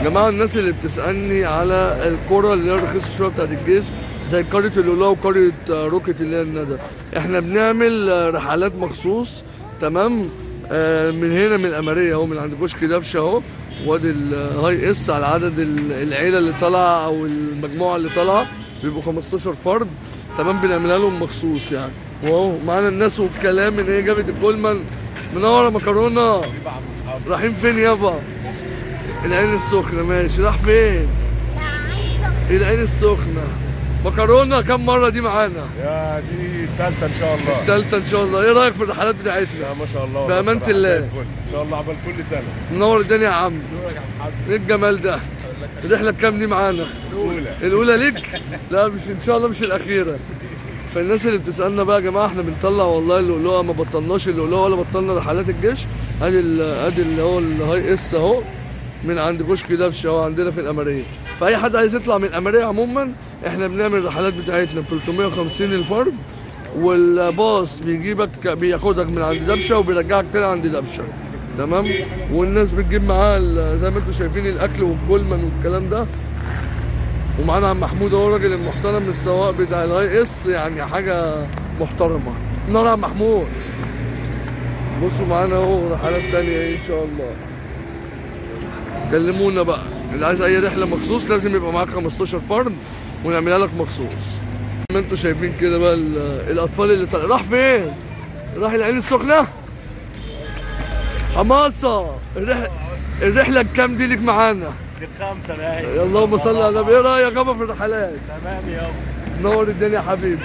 جماعه الناس اللي بتسالني على القرى اللي هي رخيصه شويه بتاعت الجيش زي قريه الأولى وقريه روكت اللي هي الندى، احنا بنعمل رحلات مخصوص تمام. من هنا من الأمارية اهو، من عند كشك دبشه اهو، وادي الهاي اس على عدد العيله اللي طالعه او المجموعه اللي طالعه بيبقوا 15 فرد تمام، بنعملها لهم مخصوص يعني. واهو معانا الناس والكلام ان هي جابت الكولمان. منوره مكرونه. رايحين فين يابا؟ العين السخنه. ماشي. راح فين؟ العين السخنه. مكرونه كم مره دي معانا؟ يا دي الثالثه ان شاء الله. الثالثه ان شاء الله. ايه رايك في الرحلات بتاعتنا؟ ما شاء الله بامانه الله. ان شاء الله عقبال كل سنه. منور الدنيا يا عم. ايه الجمال ده؟ الرحله بكام دي معانا؟ الاولى ليك؟ لا مش ان شاء الله مش الاخيره. فالناس اللي بتسالنا بقى يا جماعه احنا بنطلع والله اللؤلؤه، ما بطلناش اللؤلؤه ولا بطلنا رحلات الجيش. ادي اللي هو الهاي اس اهو من عند كشك دبشه اهو عندنا في الأمارية. فاي حد عايز يطلع من الأمارية عموما احنا بنعمل الرحلات بتاعتنا ب 350 الفرد، والباص بيجيبك بياخدك من عند دبشه وبيرجعك تاني عند دبشه تمام. والناس بتجيب معاها زي ما انتم شايفين الاكل والكولمان والكلام ده. ومعانا عم محمود اهو الراجل المحترم السواق بتاع الهاي اس، يعني حاجه محترمه. نور عم محمود. بصوا معانا اهو رحلات تانية ان شاء الله. كلمونا بقى اللي عايز اي رحله مخصوص لازم يبقى معاك 15 فرد ونعملها لك مخصوص. زي ما انتم شايفين كده بقى الاطفال اللي طلع. راح فين؟ راح العين السخنه. حماسه. الرحله بكام دي ليك معانا؟ ب5 باين. اللهم صل على النبي. ايه رايك يابا في الرحلات؟ تمام يابا. نور الدنيا يا حبيبي.